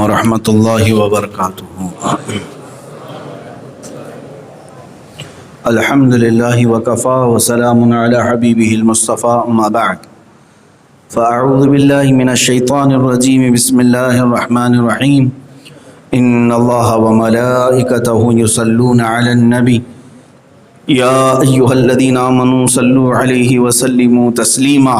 ورحمۃ اللہ وبرکاتہ۔ الحمد للہ وکفا وسلام علی حبیبہ المصطفیٰ، اما بعد فاعوذ باللہ من الشیطان الرجیم، بسم اللہ الرحمن الرحیم۔ ان اللہ وملائکتہ یصلون علی النبی یا ایہا الذین آمنوا صلوا علیہ وسلموا تسلیما۔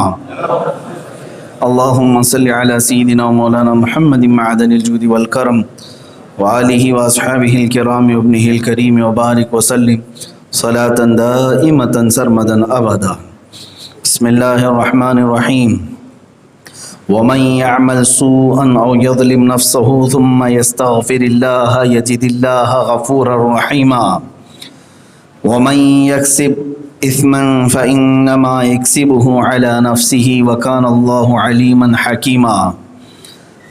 اللہم صل علی سیدنا مولانا محمد معدن الجود والکرم وآلہ واصحابہ الکرام وابنہ الکریم وبارک وسلم صلاۃ دائمۃ سرمدا ابدا۔ بسم اللہ الرحمن الرحیم۔ ومن يعمل سوءا او يظلم نفسه ثم يستغفر الله يجد الله غفورا رحيما ومن يكسب اثما فانما يكسبه على نفسه وكان الله عليما حكيما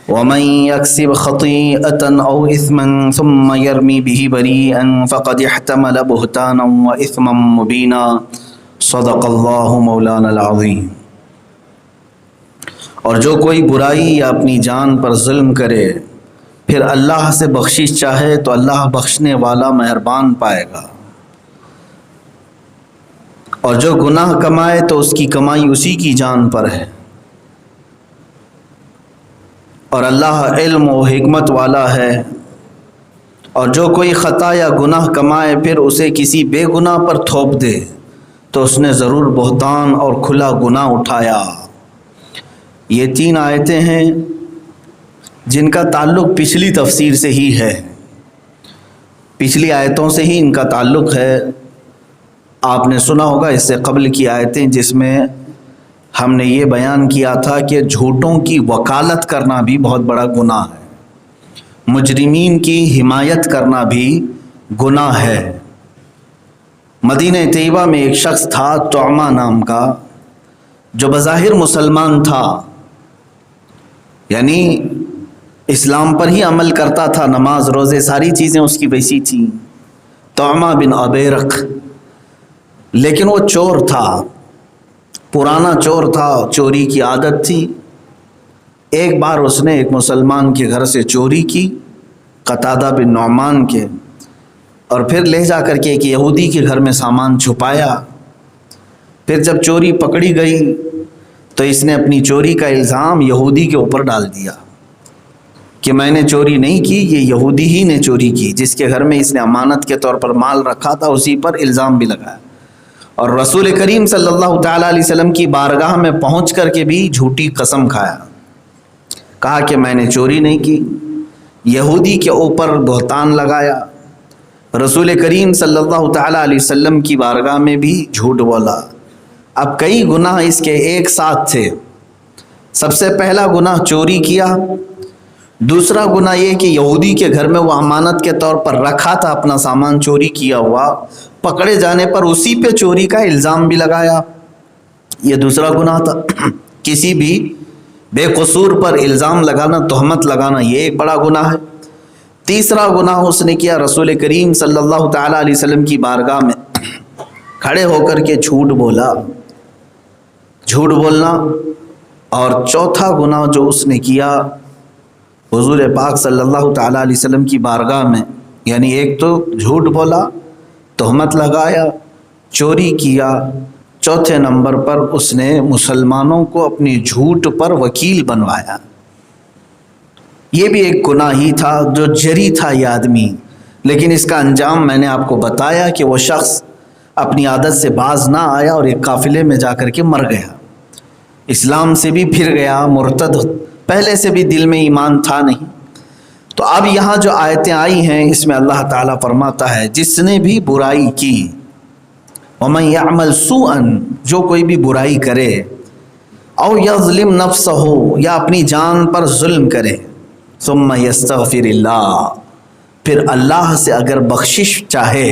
ومن يكسب خطيئة او اثما ثم يرمي به بريئا فقد احتمل بهتانا واثما مبينا صدق الله مولانا العظيم۔ اور جو کوئی برائی یا اپنی جان پر ظلم کرے پھر اللہ سے بخشش چاہے تو اللہ بخشنے والا مہربان پائے گا، اور جو گناہ کمائے تو اس کی کمائی اسی کی جان پر ہے، اور اللہ علم و حکمت والا ہے۔ اور جو کوئی خطا یا گناہ کمائے پھر اسے کسی بے گناہ پر تھوپ دے تو اس نے ضرور بہتان اور کھلا گناہ اٹھایا۔ یہ 3 آیتیں ہیں جن کا تعلق پچھلی تفسیر سے ہی ہے، پچھلی آیتوں سے ہی ان کا تعلق ہے۔ آپ نے سنا ہوگا اس سے قبل کی آیتیں جس میں ہم نے یہ بیان کیا تھا کہ جھوٹوں کی وکالت کرنا بھی بہت بڑا گناہ ہے، مجرمین کی حمایت کرنا بھی گناہ ہے۔ مدینہ طیبہ میں ایک شخص تھا طعمہ نام کا، جو بظاہر مسلمان تھا، یعنی اسلام پر ہی عمل کرتا تھا، نماز روزے ساری چیزیں اس کی ویسی تھیں، طعمہ بن ابیرق، لیکن وہ چور تھا، پرانا چور تھا، چوری کی عادت تھی۔ ایک بار اس نے ایک مسلمان کے گھر سے چوری کی، قتادہ بن نعمان کے، اور پھر لے جا کر کے ایک یہودی کے گھر میں سامان چھپایا۔ پھر جب چوری پکڑی گئی تو اس نے اپنی چوری کا الزام یہودی کے اوپر ڈال دیا کہ میں نے چوری نہیں کی، یہ یہودی ہی نے چوری کی، جس کے گھر میں اس نے امانت کے طور پر مال رکھا تھا اسی پر الزام بھی لگایا۔ اور رسول کریم صلی اللہ تعالیٰ علیہ وسلم کی بارگاہ میں پہنچ کر کے بھی جھوٹی قسم کھایا، کہا کہ میں نے چوری نہیں کی، یہودی کے اوپر بہتان لگایا۔ رسول کریم صلی اللہ تعالیٰ علیہ وسلم کی بارگاہ میں بھی جھوٹ بولا۔ اب کئی گناہ اس کے ایک ساتھ تھے۔ سب سے پہلا گناہ چوری کیا، دوسرا گناہ یہ کہ یہودی کے گھر میں وہ امانت کے طور پر رکھا تھا اپنا سامان چوری کیا ہوا، پکڑے جانے پر اسی پہ چوری کا الزام بھی لگایا، یہ دوسرا گناہ تھا۔ کسی بھی بے قصور پر الزام لگانا، تہمت لگانا، یہ ایک بڑا گناہ ہے۔ تیسرا گناہ اس نے کیا، رسول کریم صلی اللہ تعالیٰ علیہ وسلم کی بارگاہ میں کھڑے ہو کر کے جھوٹ بولا، جھوٹ بولنا۔ اور چوتھا گناہ جو اس نے کیا حضور پاک صلی اللہ تعالیٰ علیہ وسلم کی بارگاہ میں، یعنی ایک تو جھوٹ بولا، تہمت لگایا، چوری کیا، چوتھے نمبر پر اس نے مسلمانوں کو اپنی جھوٹ پر وکیل بنوایا۔ یہ بھی ایک گناہ ہی تھا، جو جری تھا یہ آدمی، لیکن اس کا انجام میں نے آپ کو بتایا کہ وہ شخص اپنی عادت سے باز نہ آیا اور ایک قافلے میں جا کر کے مر گیا، اسلام سے بھی پھر گیا، مرتد، پہلے سے بھی دل میں ایمان تھا نہیں۔ تو اب یہاں جو آیتیں آئی ہیں اس میں اللہ تعالیٰ فرماتا ہے جس نے بھی برائی کی، وَمَن يَعْمَلْ سُوءًا، جو کوئی بھی برائی کرے، او یظلم نفسہ، یا اپنی جان پر ظلم کرے، ثم یستغفر اللہ، پھر اللہ سے اگر بخشش چاہے،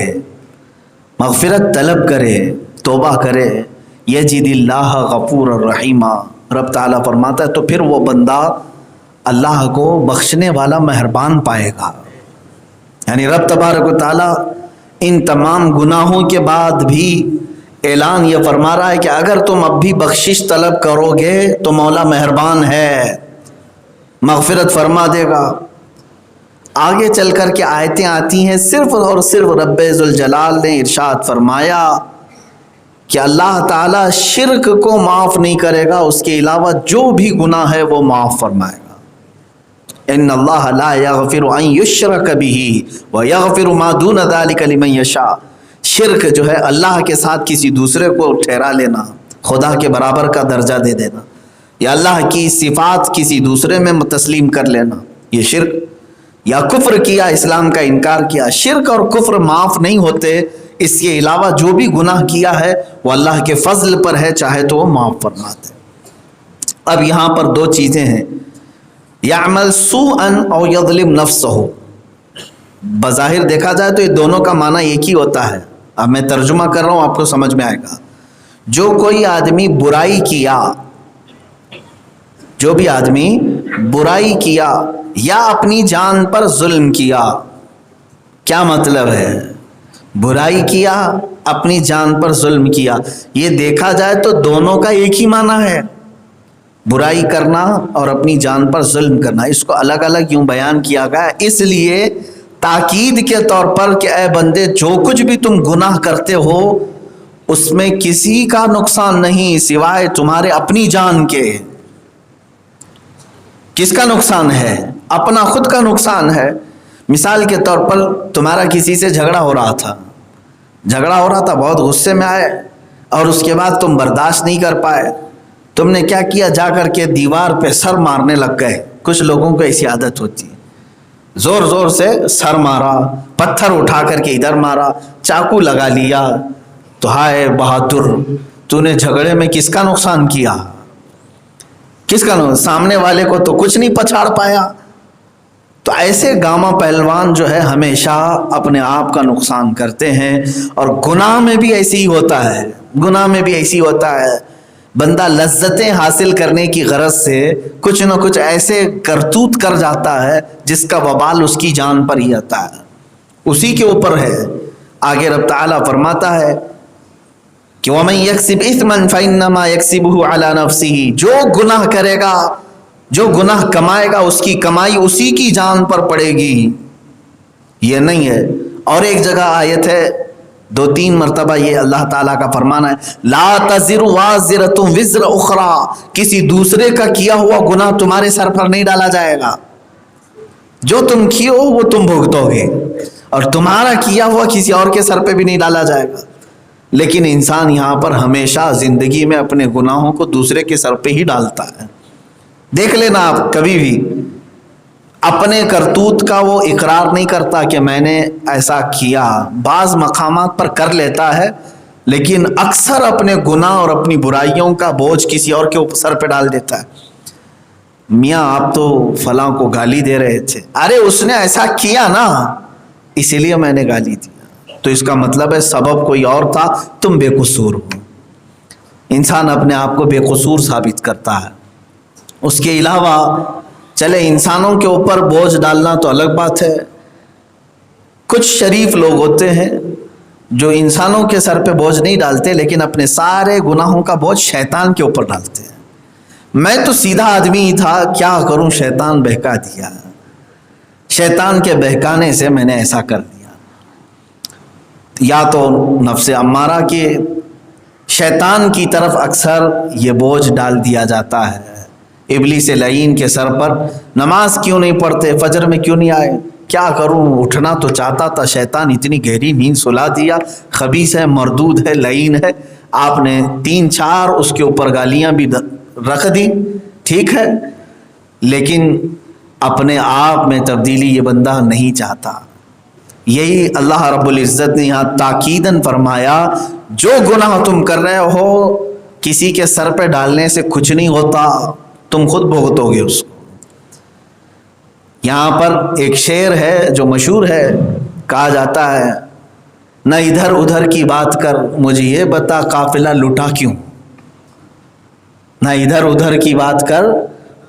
مغفرت طلب کرے، توبہ کرے، یجد اللہ غفور الرحیم، رب تعالیٰ فرماتا ہے تو پھر وہ بندہ اللہ کو بخشنے والا مہربان پائے گا۔ یعنی رب تبارک و تعالیٰ ان تمام گناہوں کے بعد بھی اعلان یہ فرما رہا ہے کہ اگر تم اب بھی بخشش طلب کرو گے تو مولا مہربان ہے، مغفرت فرما دے گا۔ آگے چل کر کے آیتیں آتی ہیں، صرف اور صرف رب ذوالجلال نے ارشاد فرمایا کہ اللہ تعالیٰ شرک کو معاف نہیں کرے گا، اس کے علاوہ جو بھی گناہ ہے وہ معاف فرمائے گا۔ ان اللہ لا یغفر ان یشرک بہ ویغفر ما دون ذلک لمن یشاء۔ شرک جو ہے اللہ کے ساتھ کسی دوسرے کو ٹھہرا لینا، خدا کے برابر کا درجہ دے دینا، یا اللہ کی صفات کسی دوسرے میں تسلیم کر لینا، یہ شرک، یا کفر کیا، اسلام کا انکار کیا۔ شرک اور کفر معاف نہیں ہوتے، اس کے علاوہ جو بھی گناہ کیا ہے وہ اللہ کے فضل پر ہے، چاہے تو وہ معاف فرماتے۔ اب یہاں پر دو چیزیں ہیں، یعمل سوءا او یظلم نفسہ۔ بظاہر دیکھا جائے تو یہ دونوں کا معنی ایک ہی ہوتا ہے، اب میں ترجمہ کر رہا ہوں، آپ کو سمجھ میں آئے گا۔ جو کوئی آدمی برائی کیا، جو بھی آدمی برائی کیا یا اپنی جان پر ظلم کیا، کیا مطلب ہے؟ برائی کیا، اپنی جان پر ظلم کیا، یہ دیکھا جائے تو دونوں کا ایک ہی معنی ہے، برائی کرنا اور اپنی جان پر ظلم کرنا۔ اس کو الگ الگ یوں بیان کیا گیا اس لیے تاکید کے طور پر کہ اے بندے، جو کچھ بھی تم گناہ کرتے ہو اس میں کسی کا نقصان نہیں سوائے تمہارے اپنی جان کے۔ کس کا نقصان ہے؟ اپنا خود کا نقصان ہے۔ مثال کے طور پر تمہارا کسی سے جھگڑا ہو رہا تھا، بہت غصے میں آئے اور اس کے بعد تم برداشت نہیں کر پائے، تم نے کیا کیا؟ جا کر کے دیوار پہ سر مارنے لگ گئے۔ کچھ لوگوں کو ایسی عادت ہوتی ہے، زور زور سے سر مارا، پتھر اٹھا کر کے ادھر مارا، چاقو لگا لیا۔ تو ہائے بہادر، تو نے جھگڑے میں کس کا نقصان کیا؟ کس کا نقصان؟ سامنے والے کو تو کچھ نہیں پچھاڑ پایا۔ تو ایسے گاما پہلوان جو ہے ہمیشہ اپنے آپ کا نقصان کرتے ہیں، اور گناہ میں بھی ایسے ہی ہوتا ہے، بندہ لذتیں حاصل کرنے کی غرض سے کچھ نہ کچھ ایسے کرتوت کر جاتا ہے جس کا وبال اس کی جان پر ہی آتا ہے، اسی کے اوپر ہے۔ آگے رب تعالیٰ فرماتا ہے کہ وَمَن يَكْسِبْ إِثْمًا فَإِنَّمَا يَكْسِبُهُ عَلَى نَفْسِهِ، جو گناہ کرے گا، جو گناہ کمائے گا، اس کی کمائی اسی کی جان پر پڑے گی، یہ نہیں ہے۔ اور ایک جگہ آیت ہے، 2-3 مرتبہ یہ اللہ تعالیٰ کا فرمان ہے، لا تزر وازرۃ وزر اخرى، کسی دوسرے کا کیا ہوا گناہ تمہارے سر پر نہیں ڈالا جائے گا، جو تم کیے ہو وہ تم بھگتو گے، اور تمہارا کیا ہوا کسی اور کے سر پہ بھی نہیں ڈالا جائے گا۔ لیکن انسان یہاں پر ہمیشہ زندگی میں اپنے گناہوں کو دوسرے کے سر پہ ہی ڈالتا ہے۔ دیکھ لینا آپ کبھی بھی اپنے کرتوت کا وہ اقرار نہیں کرتا کہ میں نے ایسا کیا، بعض مقامات پر کر لیتا ہے، لیکن اکثر اپنے گناہ اور اپنی برائیوں کا بوجھ کسی اور کے سر پہ ڈال دیتا ہے۔ میاں آپ تو فلاں کو گالی دے رہے تھے، ارے اس نے ایسا کیا نا اسی لیے میں نے گالی دی، تو اس کا مطلب ہے سبب کوئی اور تھا، تم بے قصور ہو۔ انسان اپنے آپ کو بے قصور ثابت کرتا ہے۔ اس کے علاوہ چلے انسانوں کے اوپر بوجھ ڈالنا تو الگ بات ہے، کچھ شریف لوگ ہوتے ہیں جو انسانوں کے سر پہ بوجھ نہیں ڈالتے، لیکن اپنے سارے گناہوں کا بوجھ شیطان کے اوپر ڈالتے ہیں۔ میں تو سیدھا آدمی ہی تھا، کیا کروں، شیطان بہکا دیا، شیطان کے بہکانے سے میں نے ایسا کر دیا۔ یا تو نفس امارہ کے شیطان کی طرف اکثر یہ بوجھ ڈال دیا جاتا ہے، ابلیس لعین کے سر پر، نماز کیوں نہیں پڑھتے، فجر میں کیوں نہیں آئے، کیا کروں، اٹھنا تو چاہتا تھا، شیطان اتنی گہری نیند سلا دیا، خبیث ہے، مردود ہے، لعین ہے، آپ نے 3-4 اس کے اوپر گالیاں بھی رکھ دی، ٹھیک ہے، لیکن اپنے آپ میں تبدیلی یہ بندہ نہیں چاہتا۔ یہی اللہ رب العزت نے یہاں تاکیداً فرمایا، جو گناہ تم کر رہے ہو کسی کے سر پہ ڈالنے سے کچھ نہیں ہوتا، تم خود بھگتو گے اس کو۔ یہاں پر ایک شعر ہے جو مشہور ہے، کہا جاتا ہے، نہ ادھر ادھر کی بات کر مجھے یہ بتا قافلہ لٹا کیوں، نہ ادھر ادھر کی بات کر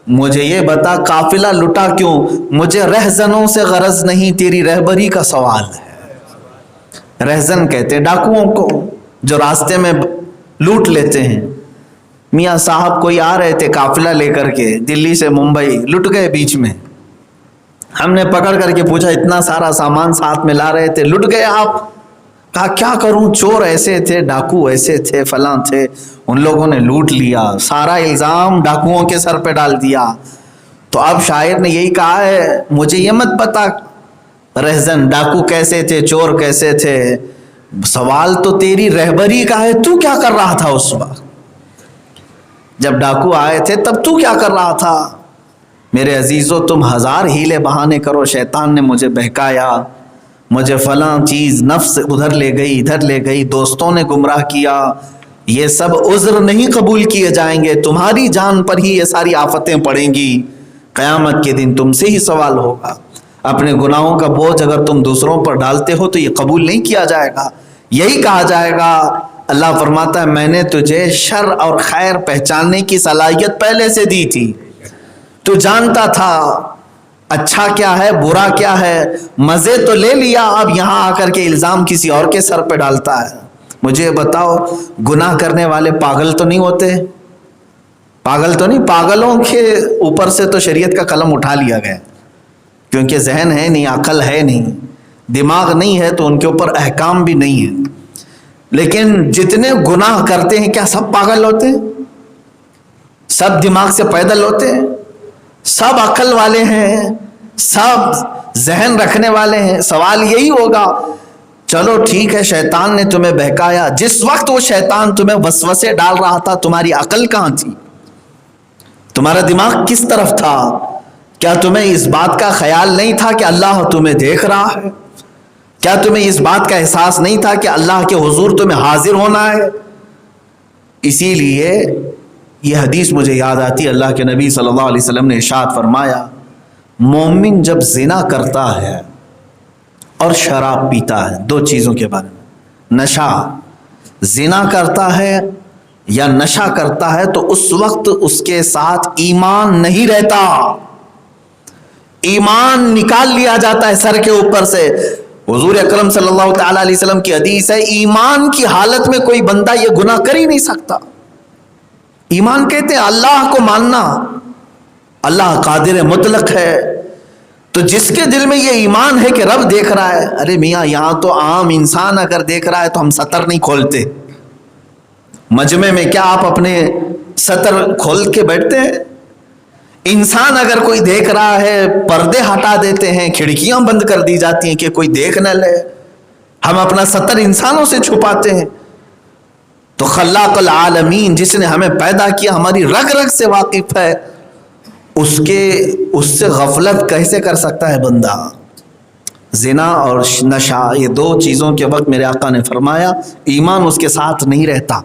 مجھے یہ بتا قافلہ لٹا کیوں، مجھے رہزنوں سے غرض نہیں تیری رہبری کا سوال ہے۔ رہزن کہتے ہیں ڈاکوؤں کو جو راستے میں لوٹ لیتے ہیں۔ میاں صاحب کوئی آ رہے تھے قافلہ لے کر کے دلی سے ممبئی، لٹ گئے بیچ میں، ہم نے پکڑ کر کے پوچھا اتنا سارا سامان ساتھ میں لا رہے تھے، لٹ گئے آپ؟ کہا کیا کروں، چور ایسے تھے، ڈاکو ایسے تھے، فلاں تھے، ان لوگوں نے لوٹ لیا، سارا الزام ڈاکوؤں کے سر پہ ڈال دیا۔ تو اب شاعر نے یہی کہا ہے مجھے یہ مت بتا رہزن ڈاکو کیسے تھے، چور کیسے تھے، سوال تو تیری رہبری کا ہے، تو کیا کر رہا تھا اس وقت جب ڈاکو آئے تھے، تب تو کیا کر رہا تھا؟ میرے عزیزو تم ہزار ہیلے بہانے کرو، شیطان نے مجھے بہکایا، مجھے فلاں چیز نفس ادھر لے گئی ادھر لے گئی، دوستوں نے گمراہ کیا، یہ سب عذر نہیں قبول کیے جائیں گے، تمہاری جان پر ہی یہ ساری آفتیں پڑیں گی، قیامت کے دن تم سے ہی سوال ہوگا، اپنے گناہوں کا بوجھ اگر تم دوسروں پر ڈالتے ہو تو یہ قبول نہیں کیا جائے گا، یہی کہا جائے گا۔ اللہ فرماتا ہے میں نے تجھے شر اور خیر پہچاننے کی صلاحیت پہلے سے دی تھی، تو جانتا تھا اچھا کیا ہے برا کیا ہے، مزے تو لے لیا، اب یہاں آ کر کے الزام کسی اور کے سر پہ ڈالتا ہے۔ مجھے بتاؤ گناہ کرنے والے پاگل تو نہیں ہوتے؟ پاگل تو نہیں، پاگلوں کے اوپر سے تو شریعت کا قلم اٹھا لیا گیا، کیونکہ ذہن ہے نہیں، عقل ہے نہیں، دماغ نہیں ہے، تو ان کے اوپر احکام بھی نہیں ہے۔ لیکن جتنے گناہ کرتے ہیں کیا سب پاگل ہوتے ہیں؟ سب دماغ سے پیدل ہوتے ہیں؟ سب عقل والے ہیں؟ سب ذہن رکھنے والے ہیں؟ سوال یہی ہوگا چلو ٹھیک ہے شیطان نے تمہیں بہکایا، جس وقت وہ شیطان تمہیں وسوسے ڈال رہا تھا تمہاری عقل کہاں تھی؟ تمہارا دماغ کس طرف تھا؟ کیا تمہیں اس بات کا خیال نہیں تھا کہ اللہ تمہیں دیکھ رہا ہے؟ کیا تمہیں اس بات کا احساس نہیں تھا کہ اللہ کے حضور تمہیں حاضر ہونا ہے؟ اسی لیے یہ حدیث مجھے یاد آتی، اللہ کے نبی صلی اللہ علیہ وسلم نے ارشاد فرمایا مومن جب زنا کرتا ہے اور شراب پیتا ہے، دو چیزوں کے بارے میں، نشہ، زنا کرتا ہے یا نشہ کرتا ہے تو اس وقت اس کے ساتھ ایمان نہیں رہتا، ایمان نکال لیا جاتا ہے سر کے اوپر سے۔ حضور اکرم صلی اللہ تعالی علیہ وسلم کی حدیث ہے ایمان کی حالت میں کوئی بندہ یہ گناہ کر ہی نہیں سکتا۔ ایمان کہتے ہیں اللہ کو ماننا، اللہ قادر مطلق ہے، تو جس کے دل میں یہ ایمان ہے کہ رب دیکھ رہا ہے، ارے میاں یہاں تو عام انسان اگر دیکھ رہا ہے تو ہم سطر نہیں کھولتے، مجمع میں کیا آپ اپنے سطر کھول کے بیٹھتے ہیں؟ انسان اگر کوئی دیکھ رہا ہے پردے ہٹا دیتے ہیں، کھڑکیاں بند کر دی جاتی ہیں کہ کوئی دیکھ نہ لے، ہم اپنا سطر انسانوں سے چھپاتے ہیں۔ تو خلاق العالمین جس نے ہمیں پیدا کیا، ہماری رگ رگ سے واقف ہے، اس سے غفلت کیسے کر سکتا ہے بندہ؟ زنا اور نشہ، یہ دو چیزوں کے وقت میرے آقا نے فرمایا ایمان اس کے ساتھ نہیں رہتا،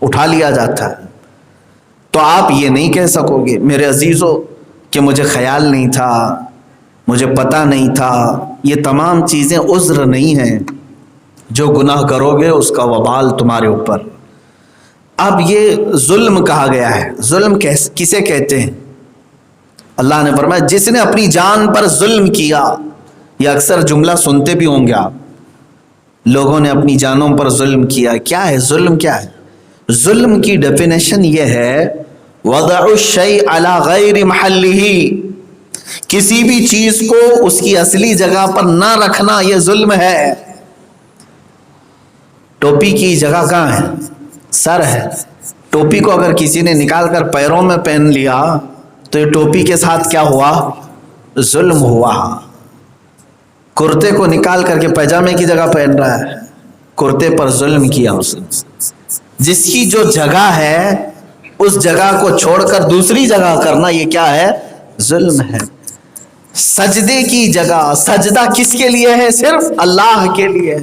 اٹھا لیا جاتا ہے۔ تو آپ یہ نہیں کہہ سکو گے میرے عزیزو کہ مجھے خیال نہیں تھا، مجھے پتہ نہیں تھا، یہ تمام چیزیں عذر نہیں ہیں، جو گناہ کرو گے اس کا وبال تمہارے اوپر۔ اب یہ ظلم کہا گیا ہے، ظلم کسے کہتے ہیں؟ اللہ نے فرمایا جس نے اپنی جان پر ظلم کیا، یہ اکثر جملہ سنتے بھی ہوں گے آپ، لوگوں نے اپنی جانوں پر ظلم کیا۔ کیا ہے ظلم؟ کیا ہے ظلم؟ کی ڈیفینیشن یہ ہے وضع الشیء علی غیر محلہ، کسی بھی چیز کو اس کی اصلی جگہ پر نہ رکھنا، یہ ظلم ہے۔ ٹوپی کی جگہ کہاں ہے؟ سر ہے، ٹوپی کو اگر کسی نے نکال کر پیروں میں پہن لیا تو یہ ٹوپی کے ساتھ کیا ہوا؟ ظلم ہوا۔ کرتے کو نکال کر کے پیجامے کی جگہ پہن رہا ہے، کرتے پر ظلم کیا اس نے۔ جس کی جو جگہ ہے اس جگہ کو چھوڑ کر دوسری جگہ کرنا، یہ کیا ہے؟ ظلم ہے۔ سجدے کی جگہ، سجدہ کس کے لیے ہے؟ صرف اللہ کے لیے،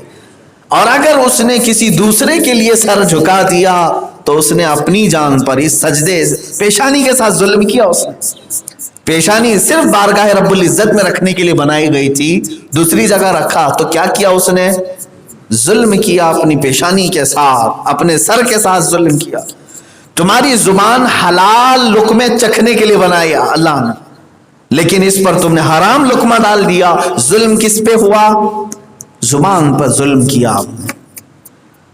اور اگر اس نے کسی دوسرے کے لیے سر جھکا دیا تو اس نے اپنی جان پر اس سجدے پیشانی کے ساتھ ظلم کیا۔ اس نے پیشانی صرف بارگاہ رب العزت میں رکھنے کے لیے بنائی گئی تھی، دوسری جگہ رکھا تو کیا کیا اس نے؟ ظلم کیا، اپنی پیشانی کے ساتھ، اپنے سر کے ساتھ ظلم کیا۔ تمہاری زبان حلال لقمے چکھنے کے لیے بنایا اللہ نے، لیکن اس پر تم نے حرام لقمہ ڈال دیا۔ ظلم کس پہ ہوا؟ زبان پر ظلم کیا،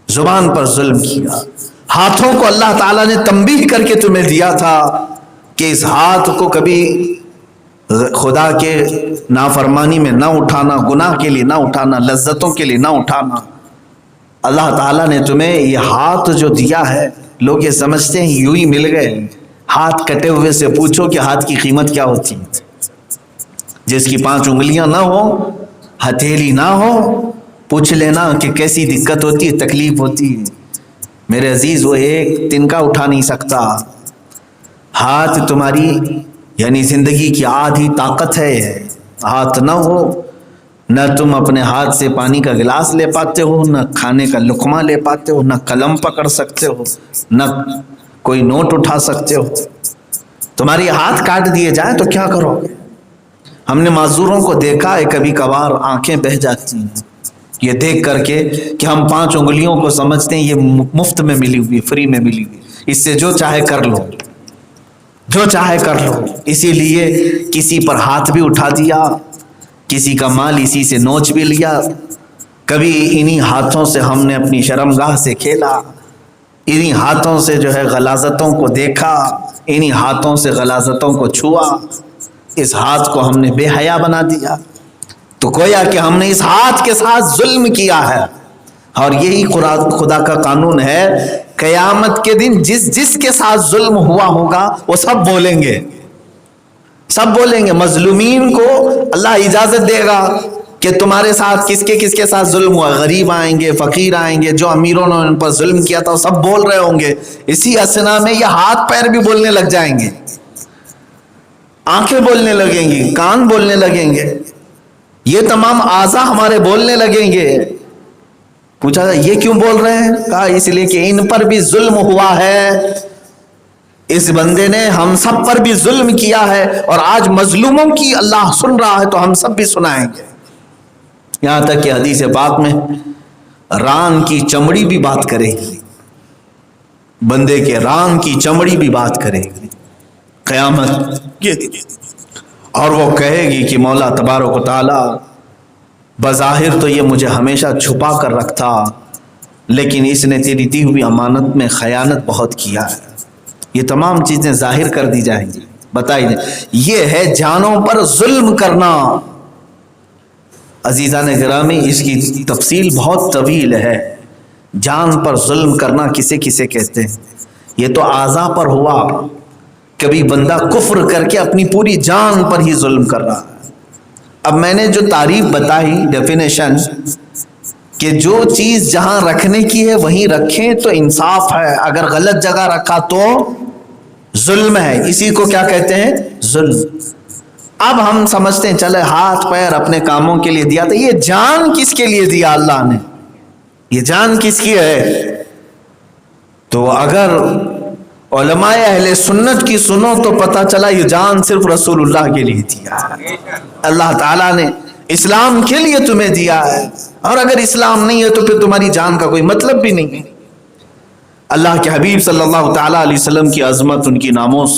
زبان پر ظلم کیا۔ ہاتھوں کو اللہ تعالیٰ نے تنبیہ کر کے تمہیں دیا تھا کہ اس ہاتھ کو کبھی خدا کے نافرمانی میں نہ اٹھانا، گناہ کے لیے نہ اٹھانا، لذتوں کے لیے نہ اٹھانا۔ اللہ تعالیٰ نے تمہیں یہ ہاتھ جو دیا ہے، لوگ یہ سمجھتے ہیں یوں ہی مل گئے۔ ہاتھ کٹے ہوئے سے پوچھو کہ ہاتھ کی قیمت کیا ہوتی ہے۔ جس کی 5 انگلیاں نہ ہو، ہتھیلی نہ ہو، پوچھ لینا کہ کیسی دقت ہوتی ہے، تکلیف ہوتی ہے۔ میرے عزیز، وہ ایک تنکا اٹھا نہیں سکتا۔ ہاتھ تمہاری یعنی زندگی کی آدھی طاقت ہے۔ ہاتھ نہ ہو، نہ تم اپنے ہاتھ سے پانی کا گلاس لے پاتے ہو، نہ کھانے کا لقمہ لے پاتے ہو، نہ قلم پکڑ سکتے ہو، نہ کوئی نوٹ اٹھا سکتے ہو۔ تمہاری ہاتھ کاٹ دیے جائیں تو کیا کرو گے؟ ہم نے معذوروں کو دیکھا ہے، کبھی کبھار آنکھیں بہہ جاتی ہیں یہ دیکھ کر کے کہ ہم 5 انگلیوں کو سمجھتے ہیں یہ مفت میں ملی ہوئی، فری میں ملی ہوئی، اس سے جو چاہے کر لو، جو چاہے کر لو۔ اسی لیے کسی پر ہاتھ بھی اٹھا دیا، کسی کا مال اسی سے نوچ بھی لیا۔ کبھی انہی ہاتھوں سے ہم نے اپنی شرمگاہ سے کھیلا، انہی ہاتھوں سے جو ہے غلاظتوں کو دیکھا، انہی ہاتھوں سے غلاظتوں کو چھوا۔ اس ہاتھ کو ہم نے بے حیا بنا دیا، تو گویا کہ ہم نے اس ہاتھ کے ساتھ ظلم کیا ہے۔ اور یہی خدا کا قانون ہے، قیامت کے دن جس کے ساتھ ظلم ہوا ہوگا وہ سب بولیں گے، سب بولیں گے۔ مظلومین کو اللہ اجازت دے گا کہ تمہارے ساتھ کس کے ساتھ ظلم ہوا۔ غریب آئیں گے، فقیر آئیں گے، جو امیروں نے ان پر ظلم کیا تھا وہ سب بول رہے ہوں گے۔ اسی اثنا میں یہ ہاتھ پیر بھی بولنے لگ جائیں گے، آنکھیں بولنے لگیں گی، کان بولنے لگیں گے، یہ تمام اعضاء ہمارے بولنے لگیں گے۔ پوچھا تھا یہ کیوں بول رہے ہیں؟ کہا اس لیے کہ ان پر بھی ظلم ہوا ہے، اس بندے نے ہم سب پر بھی ظلم کیا ہے، اور آج مظلوموں کی اللہ سن رہا ہے تو ہم سب بھی سنائیں گے۔ یہاں تک کہ حدیث پاک میں ران کی چمڑی بھی بات کرے گی، بندے کے ران کی چمڑی بھی بات کرے گی قیامت کے دن، اور وہ کہے گی کہ مولا تبارک و تعالی، بظاہر تو یہ مجھے ہمیشہ چھپا کر رکھتا، لیکن اس نے تیری دی ہوئی امانت میں خیانت بہت کیا ہے۔ یہ تمام چیزیں ظاہر کر دی جائیں گی، بتائی جائیں۔ یہ ہے جانوں پر ظلم کرنا۔ عزیزان گرامی، اس کی تفصیل بہت طویل ہے۔ جان پر ظلم کرنا کسے کسے کہتے ہیں؟ یہ تو اعضاء پر ہوا، کبھی بندہ کفر کر کے اپنی پوری جان پر ہی ظلم کر رہا ہے۔ اب میں نے جو تعریف بتائی، ڈیفینیشن، کہ جو چیز جہاں رکھنے کی ہے وہیں رکھیں تو انصاف ہے، اگر غلط جگہ رکھا تو ظلم ہے۔ اسی کو کیا کہتے ہیں؟ ظلم۔ اب ہم سمجھتے ہیں چلے ہاتھ پیر اپنے کاموں کے لیے دیا تھا، یہ جان کس کے لیے دیا اللہ نے؟ یہ جان کس کی ہے؟ تو اگر علماء اہل سنت کی سنو تو پتہ چلا یہ جان صرف رسول اللہ کے لیے دیا ہے، اللہ تعالیٰ نے اسلام کے لیے تمہیں دیا ہے، اور اگر اسلام نہیں ہے تو پھر تمہاری جان کا کوئی مطلب بھی نہیں ہے۔ اللہ کے حبیب صلی اللہ تعالیٰ علیہ وسلم کی عظمت، ان کی ناموس،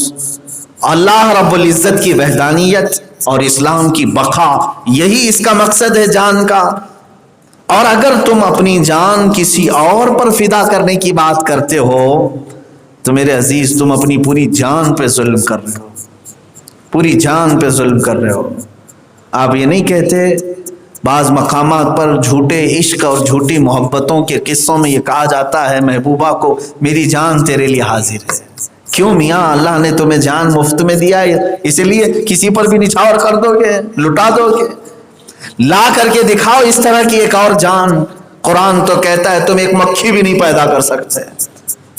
اللہ رب العزت کی وحدانیت اور اسلام کی بقا، یہی اس کا مقصد ہے جان کا۔ اور اگر تم اپنی جان کسی اور پر فدا کرنے کی بات کرتے ہو تو میرے عزیز تم اپنی پوری جان پہ ظلم کر رہے ہو، پوری جان پہ ظلم کر رہے ہو۔ آپ یہ نہیں کہتے، بعض مقامات پر جھوٹے عشق اور جھوٹی محبتوں کے قصوں میں یہ کہا جاتا ہے محبوبہ کو میری جان تیرے لیے حاضر ہے۔ کیوں میاں؟ اللہ نے تمہیں جان مفت میں دیا ہے، اسی لیے کسی پر بھی نچھاور کر دو گے، لٹا دو گے؟ لا کر کے دکھاؤ اس طرح کی ایک اور جان۔ قرآن تو کہتا ہے تم ایک مکھی بھی نہیں پیدا کر سکتے۔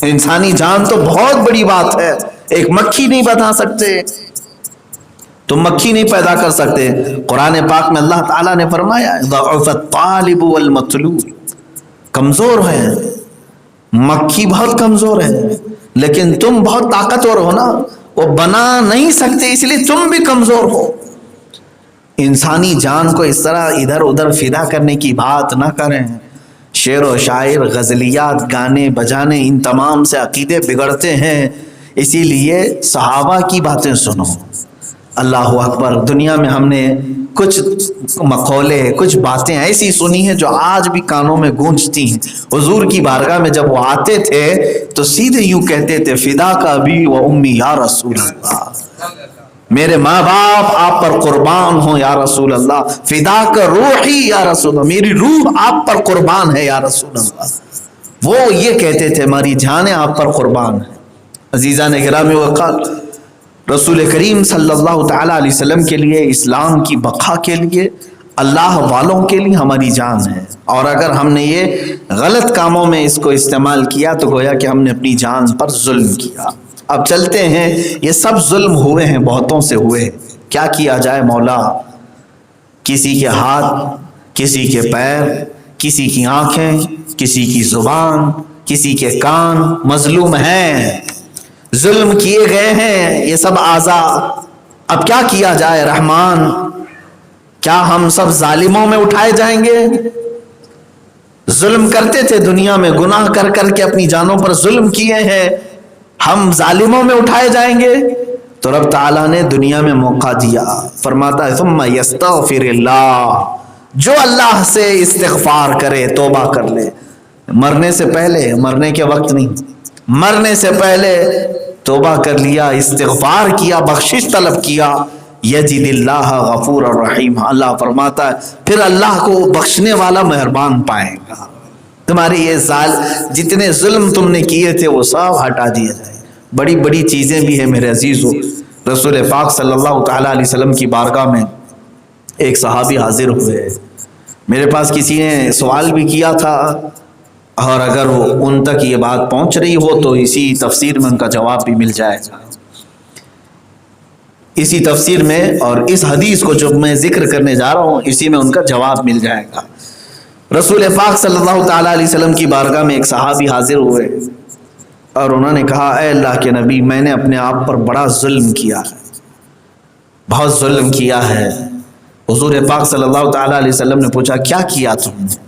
انسانی جان تو بہت بڑی بات ہے، ایک مکھی نہیں بنا سکتے، تم مکھی نہیں پیدا کر سکتے۔ قرآن پاک میں اللہ تعالیٰ نے فرمایا ضعف الطالب والمطلوب، کمزور ہے مکھی، بہت کمزور ہے، لیکن تم بہت طاقتور ہو نا، وہ بنا نہیں سکتے اس لیے تم بھی کمزور ہو۔ انسانی جان کو اس طرح ادھر ادھر فدا کرنے کی بات نہ کریں۔ شعر و شاعر، غزلیات، گانے بجانے، ان تمام سے عقیدے بگڑتے ہیں۔ اسی لیے صحابہ کی باتیں سنو۔ اللہ اکبر، دنیا میں ہم نے کچھ مقولے، کچھ باتیں ایسی سنی ہیں جو آج بھی کانوں میں گونجتی ہیں۔ حضور کی بارگاہ میں جب وہ آتے تھے تو سیدھے یوں کہتے تھے فدا کا ابی و امی یا رسول اللہ، میرے ماں باپ آپ پر قربان ہوں یا رسول اللہ، فدا کا روحی یا رسول اللہ، میری روح آپ پر قربان ہے یا رسول اللہ۔ وہ یہ کہتے تھے ہماری جانیں آپ پر قربان ہے۔ عزیزان گرامی وقال، رسول کریم صلی اللہ تعالیٰ علیہ وسلم کے لیے، اسلام کی بقا کے لیے، اللہ والوں کے لیے ہماری جان ہے، اور اگر ہم نے یہ غلط کاموں میں اس کو استعمال کیا تو گویا کہ ہم نے اپنی جان پر ظلم کیا۔ اب چلتے ہیں، یہ سب ظلم ہوئے ہیں، بہتوں سے ہوئے، کیا کیا جائے مولا؟ کسی کے ہاتھ، کسی کے پیر، کسی کی آنکھیں، کسی کی زبان، کسی کے کان مظلوم ہیں، ظلم کیے گئے ہیں یہ سب اعضاء۔ اب کیا کیا جائے رحمان؟ کیا ہم سب ظالموں میں اٹھائے جائیں گے؟ ظلم کرتے تھے دنیا میں، گناہ کر کر کے اپنی جانوں پر ظلم کیے ہیں، ہم ظالموں میں اٹھائے جائیں گے؟ تو رب تعالیٰ نے دنیا میں موقع دیا، فرماتا ہے ثم یستغفر اللہ، جو اللہ سے استغفار کرے، توبہ کر لے، مرنے سے پہلے، مرنے کے وقت نہیں، مرنے سے پہلے توبہ کر لیا، استغفار کیا، بخشش طلب کیا، یجد اللہ غفور الرحیم، اللہ فرماتا ہے پھر اللہ کو بخشنے والا مہربان پائے گا۔ تمہارے یہ جتنے ظلم تم نے کیے تھے وہ سب ہٹا دیے جائیں۔ بڑی بڑی چیزیں بھی ہیں میرے عزیزو۔ رسول پاک صلی اللہ تعالیٰ علیہ وسلم کی بارگاہ میں ایک صحابی حاضر ہوئے، میرے پاس کسی نے سوال بھی کیا تھا، اور اگر وہ ان تک یہ بات پہنچ رہی ہو تو اسی تفسیر میں ان کا جواب بھی مل جائے گا، اسی تفسیر میں، اور اس حدیث کو جو میں ذکر کرنے جا رہا ہوں اسی میں ان کا جواب مل جائے گا۔ رسول پاک صلی اللہ تعالیٰ علیہ وسلم کی بارگاہ میں ایک صحابی حاضر ہوئے، اور انہوں نے کہا اے اللہ کے نبی، میں نے اپنے آپ پر بڑا ظلم کیا ہے، بہت ظلم کیا ہے۔ حضور پاک صلی اللہ تعالیٰ علیہ وسلم نے پوچھا کیا کیا تم نے؟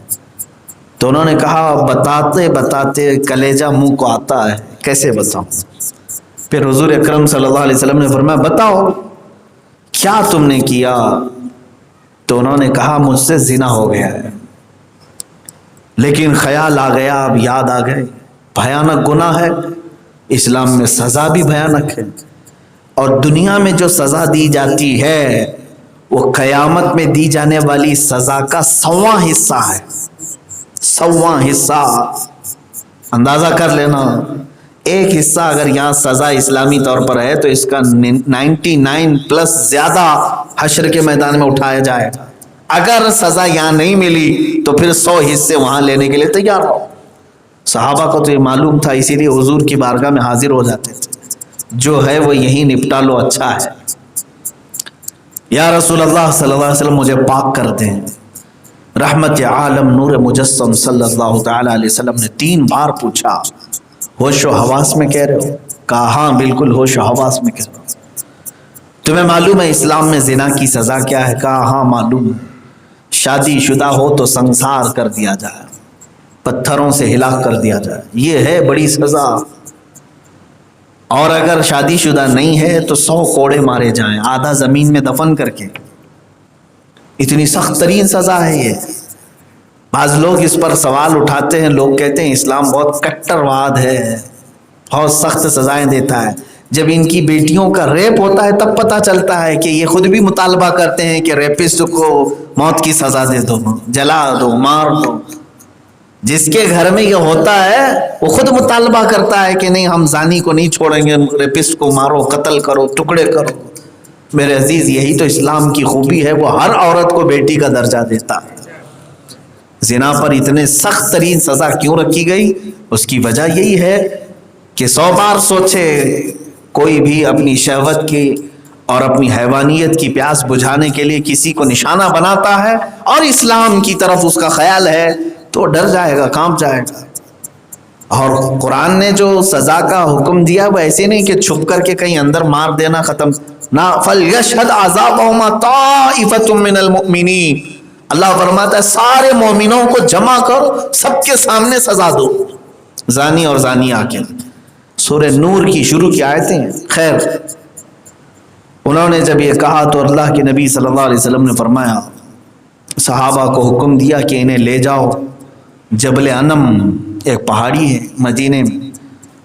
تو انہوں نے کہا بتاتے بتاتے کلیجہ منہ کو آتا ہے، کیسے بتاؤں؟ پھر حضور اکرم صلی اللہ علیہ وسلم نے فرمایا بتاؤ کیا تم نے کیا؟ تو انہوں نے کہا مجھ سے زنا ہو گیا ہے، لیکن خیال آ گیا، اب یاد آ گئے، بھیانک گناہ ہے، اسلام میں سزا بھی بھیانک ہے، اور دنیا میں جو سزا دی جاتی ہے وہ قیامت میں دی جانے والی سزا کا 100واں حصہ ہے، 100واں حصہ۔ اندازہ کر لینا، ایک حصہ اگر یہاں سزا اسلامی طور پر ہے تو اس کا 99+ زیادہ حشر کے میدان میں اٹھایا جائے گا۔ اگر سزا یہاں نہیں ملی تو پھر 100 حصے وہاں لینے کے لیے تیار ہو۔ صحابہ کو تو یہ معلوم تھا، اسی لیے حضور کی بارگاہ میں حاضر ہو جاتے تھے، جو ہے وہ یہیں نپٹا لو، اچھا ہے۔ یا رسول اللہ صلی اللہ علیہ وسلم مجھے پاک کر دیں۔ رحمت عالم نور مجسم صلی اللہ تعالیٰ علیہ وسلم نے 3 بار پوچھا ہوش و حواس میں کہہ رہے ہو؟ کہا ہاں بالکل ہوش و حواس میں کہہ رہا ہوں۔ تمہیں معلوم ہے اسلام میں زنا کی سزا کیا ہے؟ کہا ہاں معلوم ہے، شادی شدہ ہو تو سنسار کر دیا جائے، پتھروں سے ہلاک کر دیا جائے، یہ ہے بڑی سزا، اور اگر شادی شدہ نہیں ہے تو 100 کوڑے مارے جائیں، آدھا زمین میں دفن کر کے، اتنی سخت ترین سزا ہے یہ۔ بعض لوگ اس پر سوال اٹھاتے ہیں، لوگ کہتے ہیں اسلام بہت کٹر واد ہے، بہت سخت سزائیں دیتا ہے۔ جب ان کی بیٹیوں کا ریپ ہوتا ہے تب پتہ چلتا ہے کہ یہ خود بھی مطالبہ کرتے ہیں کہ ریپسٹ کو موت کی سزا دے دو، جلا دو، مار دو۔ جس کے گھر میں یہ ہوتا ہے وہ خود مطالبہ کرتا ہے کہ نہیں ہم زانی کو نہیں چھوڑیں گے، ریپسٹ کو مارو، قتل کرو، ٹکڑے کرو۔ میرے عزیز یہی تو اسلام کی خوبی ہے، وہ ہر عورت کو بیٹی کا درجہ دیتا ہے۔ زنا پر اتنے سخت ترین سزا کیوں رکھی گئی؟ اس کی وجہ یہی ہے کہ 100 بار سوچے، کوئی بھی اپنی شہوت کی اور اپنی حیوانیت کی پیاس بجھانے کے لیے کسی کو نشانہ بناتا ہے اور اسلام کی طرف اس کا خیال ہے تو ڈر جائے گا، کانپ جائے گا۔ اور قرآن نے جو سزا کا حکم دیا وہ ایسے نہیں کہ چھپ کر کے کہیں اندر مار دینا ختم، نہ فَلْيَشْهَدْ عَذَابَهُمَا طَائِفَةٌ مِّنَ الْمُؤْمِنِينَ، اللہ فرماتا ہے سارے مومنوں کو جمع کرو، سب کے سامنے سزا دو، زانی اور زانیہ کے۔ سورہ نور کی شروع کی آیتیں ہیں۔ خیر، انہوں نے جب یہ کہا تو اللہ کے نبی صلی اللہ علیہ وسلم نے فرمایا، صحابہ کو حکم دیا کہ انہیں لے جاؤ جبل انم، ایک پہاڑی ہے مدینے میں،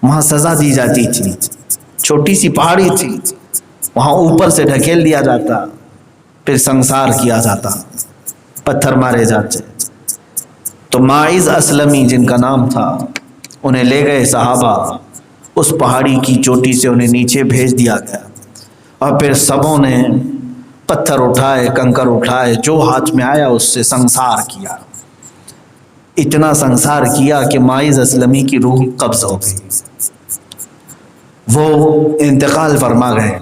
وہاں سزا دی جاتی تھی، چھوٹی سی پہاڑی تھی، وہاں اوپر سے ڈھکیل دیا جاتا، پھر سنسار کیا جاتا، پتھر مارے جاتے۔ تو ماعز اسلمی جن کا نام تھا، انہیں لے گئے صحابہ، اس پہاڑی کی چوٹی سے انہیں نیچے بھیج دیا گیا، اور پھر سبوں نے پتھر اٹھائے، کنکر اٹھائے، جو ہاتھ میں آیا اس سے سنسار کیا۔ اتنا سنسار کیا کہ ماعز اسلمی کی روح قبض ہو گئی، وہ انتقال فرما گئے۔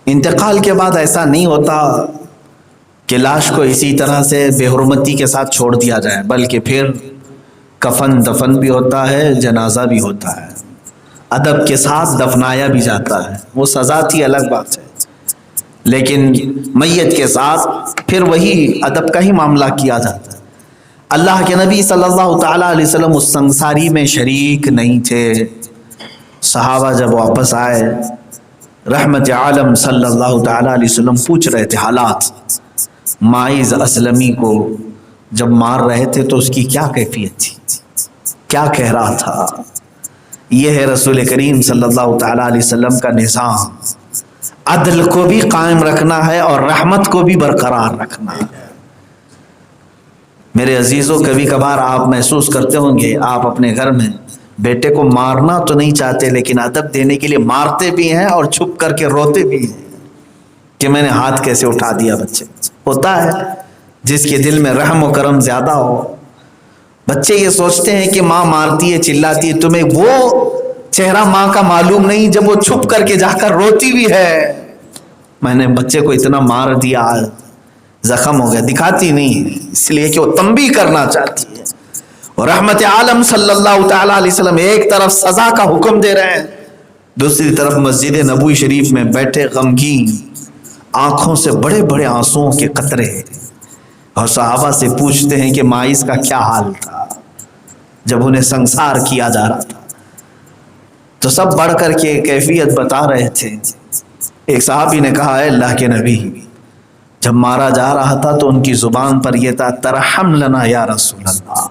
انتقال کے بعد ایسا نہیں ہوتا کہ لاش کو اسی طرح سے بے حرمتی کے ساتھ چھوڑ دیا جائے، بلکہ پھر کفن دفن بھی ہوتا ہے، جنازہ بھی ہوتا ہے، ادب کے ساتھ دفنایا بھی جاتا ہے۔ وہ سزا تھی، الگ بات ہے، لیکن میت کے ساتھ پھر وہی ادب کا ہی معاملہ کیا جاتا ہے۔ اللہ کے نبی صلی اللہ تعالیٰ علیہ وسلم اس سنساری میں شریک نہیں تھے۔ صحابہ جب واپس آئے، رحمت عالم صلی اللہ تعالیٰ علیہ وسلم پوچھ رہے تھے حالات، ماعز اسلمی کو جب مار رہے تھے تو اس کی کیا کیفیت تھی، کیا کہہ رہا تھا۔ یہ ہے رسول کریم صلی اللہ تعالیٰ علیہ وسلم کا نظام، عدل کو بھی قائم رکھنا ہے اور رحمت کو بھی برقرار رکھنا ہے۔ میرے عزیزوں، کبھی کبھار آپ محسوس کرتے ہوں گے، آپ اپنے گھر میں بیٹے کو مارنا تو نہیں چاہتے، لیکن ادب دینے کے لیے مارتے بھی ہیں اور چھپ کر کے روتے بھی ہیں کہ میں نے ہاتھ کیسے اٹھا دیا بچے۔ ہوتا ہے جس کے دل میں رحم و کرم زیادہ ہو۔ بچے یہ سوچتے ہیں کہ ماں مارتی ہے، چلاتی ہے، تمہیں وہ چہرہ ماں کا معلوم نہیں جب وہ چھپ کر کے جا کر روتی بھی ہے، میں نے بچے کو اتنا مار دیا، زخم ہو گیا، دکھاتی نہیں، اس لیے کہ وہ تنبیہ کرنا چاہتی ہے۔ اور رحمت عالم صلی اللہ تعالیٰ علیہ وسلم ایک طرف سزا کا حکم دے رہے ہیں، دوسری طرف مسجد نبوی شریف میں بیٹھے غمگین، آنکھوں سے بڑے بڑے آنسوؤں کے قطرے، اور صحابہ سے پوچھتے ہیں کہ ماعز کا کیا حال تھا جب انہیں سنسار کیا جا رہا تھا۔ تو سب بڑھ کر کے کیفیت بتا رہے تھے۔ ایک صحابی نے کہا، اے اللہ کے نبی، جب مارا جا رہا تھا تو ان کی زبان پر یہ تھا، ترحم لنا یا رسول اللہ،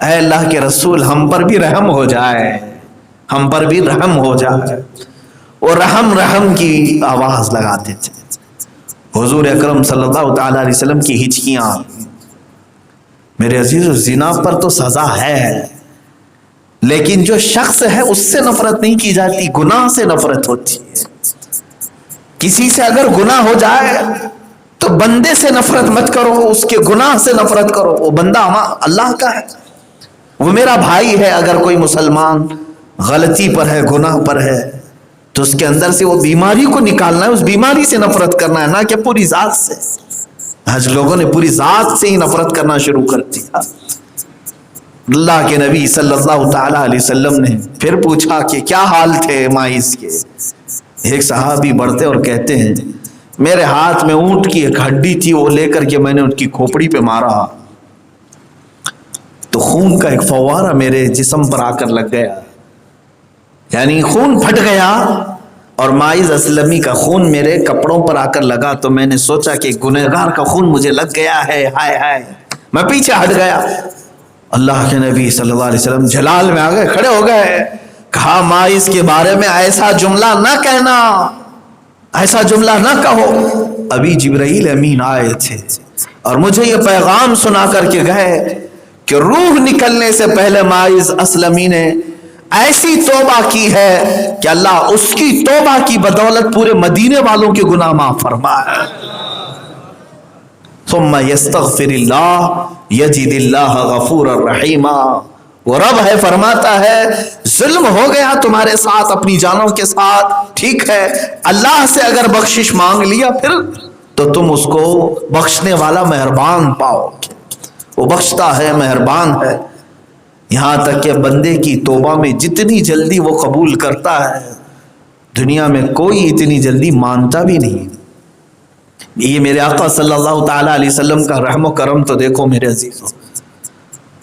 اے اللہ کے رسول ہم پر بھی رحم ہو جائے، ہم پر بھی رحم ہو جائے۔ اور رحم کی آواز لگاتے تھے۔ حضور اکرم صلی اللہ تعالیٰ علیہ وسلم کی ہچکیاں۔ میرے عزیزو، زنا پر تو سزا ہے، لیکن جو شخص ہے اس سے نفرت نہیں کی جاتی، گناہ سے نفرت ہوتی ہے۔ کسی سے اگر گناہ ہو جائے تو بندے سے نفرت مت کرو، اس کے گناہ سے نفرت کرو۔ وہ بندہ اللہ کا ہے، وہ میرا بھائی ہے۔ اگر کوئی مسلمان غلطی پر ہے، گناہ پر ہے، تو اس کے اندر سے وہ بیماری کو نکالنا ہے، اس بیماری سے نفرت کرنا ہے، نہ کہ پوری ذات سے۔ آج لوگوں نے پوری ذات سے ہی نفرت کرنا شروع کر دیا۔ اللہ کے نبی صلی اللہ تعالیٰ علیہ وسلم نے پھر پوچھا کہ کیا حال تھے ماعز کے؟ ایک صحابی بڑھتے اور کہتے ہیں، میرے ہاتھ میں اونٹ کی ایک ہڈی تھی، وہ لے کر کے میں نے ان کی کھوپڑی پہ مارا تو خون کا ایک فوارہ میرے جسم پر آ کر لگ گیا، یعنی خون پھٹ گیا، اور ماعز اسلمی کا خون میرے کپڑوں پر آ کر لگا تو میں نے سوچا کہ گنہگار کا خون مجھے لگ گیا ہے، ہائے ہائے، میں پیچھے ہٹ گیا۔ اللہ کے نبی صلی اللہ علیہ وسلم جلال میں آ گئے، کھڑے ہو گئے، کہا ماعز کے بارے میں ایسا جملہ نہ کہنا، ایسا جملہ نہ کہو۔ ابھی جبرائیل امین آئے تھے اور مجھے یہ پیغام سنا کر کے گئے کہ روح نکلنے سے پہلے ماعز اسلمی نے ایسی توبہ کی ہے کہ اللہ اس کی توبہ کی بدولت پورے مدینے والوں کے گناہ معاف فرمائے۔ ثم یستغفر اللہ یجد اللہ غفور الرحیم۔ وہ رب ہے، فرماتا ہے ظلم ہو گیا تمہارے ساتھ، اپنی جانوں کے ساتھ، ٹھیک ہے، اللہ سے اگر بخشش مانگ لیا پھر تو تم اس کو بخشنے والا مہربان پاؤ گے۔ وہ بخشتا ہے، مہربان ہے، یہاں تک کہ بندے کی توبہ میں جتنی جلدی وہ قبول کرتا ہے، دنیا میں کوئی اتنی جلدی مانتا بھی نہیں۔ یہ میرے آقا صلی اللہ تعالیٰ علیہ وسلم کا رحم و کرم تو دیکھو میرے عزیزوں۔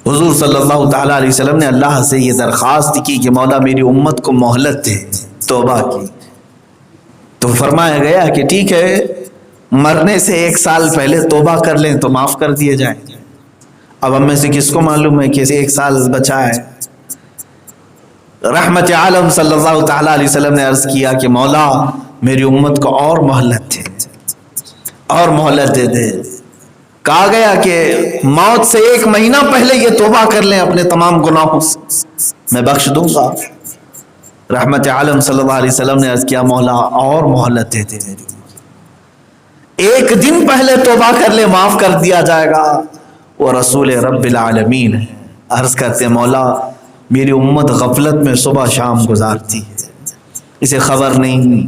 حضور صلی اللہ تعالیٰ علیہ وسلم نے اللہ سے یہ درخواست کی کہ مولا میری امت کو مہلت دے توبہ کی، تو فرمایا گیا کہ ٹھیک ہے، مرنے سے 1 سال پہلے توبہ کر لیں تو معاف کر دیے جائیں گے۔ اب ہم میں سے کس کو معلوم ہے کہ 1 سال بچا ہے؟ رحمت عالم صلی اللہ تعالیٰ علیہ وسلم نے عرض کیا کہ مولا میری امت کو اور مہلت دے، اور مہلت دے دے۔ کہا گیا کہ موت سے 1 مہینہ پہلے یہ توبہ کر لیں اپنے تمام گناہوں سے، میں بخش دوں گا۔ رحمت عالم صلی اللہ علیہ وسلم نے عرض کیا مولا اور مہلت دے دے، میری 1 دن پہلے توبہ کر لے معاف کر دیا جائے گا۔ وہ رسول رب العالمین ہے، عرض کرتے مولا میری امت غفلت میں صبح شام گزارتی ہے، اسے خبر نہیں،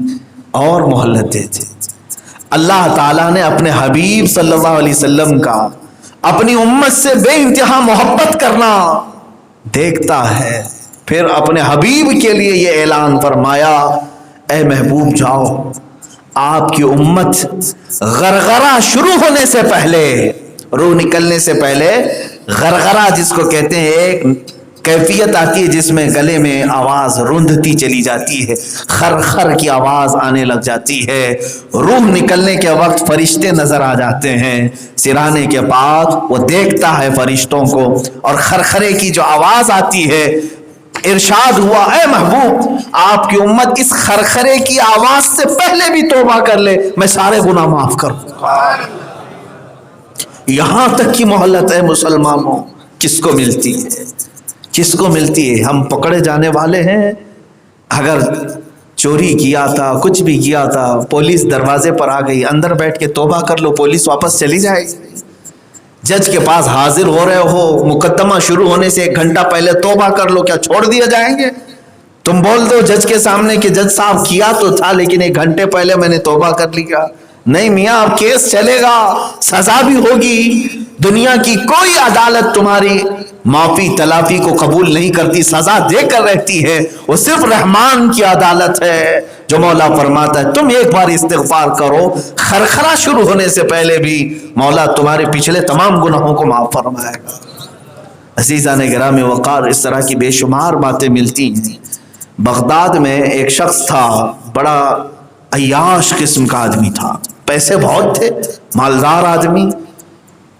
اور مہلت دے دے۔ اللہ تعالیٰ نے اپنے حبیب صلی اللہ علیہ وسلم کا اپنی امت سے بے انتہا محبت کرنا دیکھتا ہے، پھر اپنے حبیب کے لیے یہ اعلان فرمایا اے محبوب جاؤ، آپ کی امت غرغرہ شروع ہونے سے پہلے، روح نکلنے سے پہلے، غرغرہ جس کو کہتے ہیں ایک کیفیت آتی ہے جس میں گلے میں آواز رندتی چلی جاتی ہے، خر خر کی آواز آنے لگ جاتی ہے، روح نکلنے کے وقت فرشتے نظر آ جاتے ہیں، سرانے کے بعد وہ دیکھتا ہے فرشتوں کو، اور خرخرے کی جو آواز آتی ہے، ارشاد ہوا اے محبوب آپ کی امت اس خرخرے کی آواز سے پہلے بھی توبہ کر لے، میں سارے گناہ معاف کر دوں گا۔ یہاں تک کی مہلت ہے مسلمانوں، کس کو ملتی ہے؟ کس کو ملتی ہے؟ ہم پکڑے جانے والے ہیں، اگر چوری کیا تھا، کچھ بھی کیا تھا، پولیس دروازے پر آ گئی، اندر بیٹھ کے توبہ کر لو، پولیس واپس چلی جائے گی۔ جج کے پاس حاضر ہو رہے ہو، مقدمہ شروع ہونے سے 1 گھنٹہ پہلے توبہ کر لو، کیا چھوڑ دیا جائیں گے؟ تم بول دو جج کے سامنے کہ جج صاحب کیا تو تھا لیکن 1 گھنٹے پہلے میں نے توبہ کر لیا۔ نہیں میاں، اب کیس چلے گا، سزا بھی ہوگی۔ دنیا کی کوئی عدالت تمہاری معافی تلافی کو قبول نہیں کرتی، سزا دے کر رہتی ہے، وہ صرف رحمان کی عدالت ہے جو مولا فرماتا ہے تم ایک بار استغفار کرو، خرخرہ شروع ہونے سے پہلے بھی مولا تمہارے پچھلے تمام گناہوں کو معاف فرمائے گا۔ عزیزان گرامی وقار، اس طرح کی بے شمار باتیں ملتی ہیں۔ بغداد میں ایک شخص تھا، بڑا عیاش قسم کا آدمی تھا، پیسے بہت تھے، مالدار آدمی،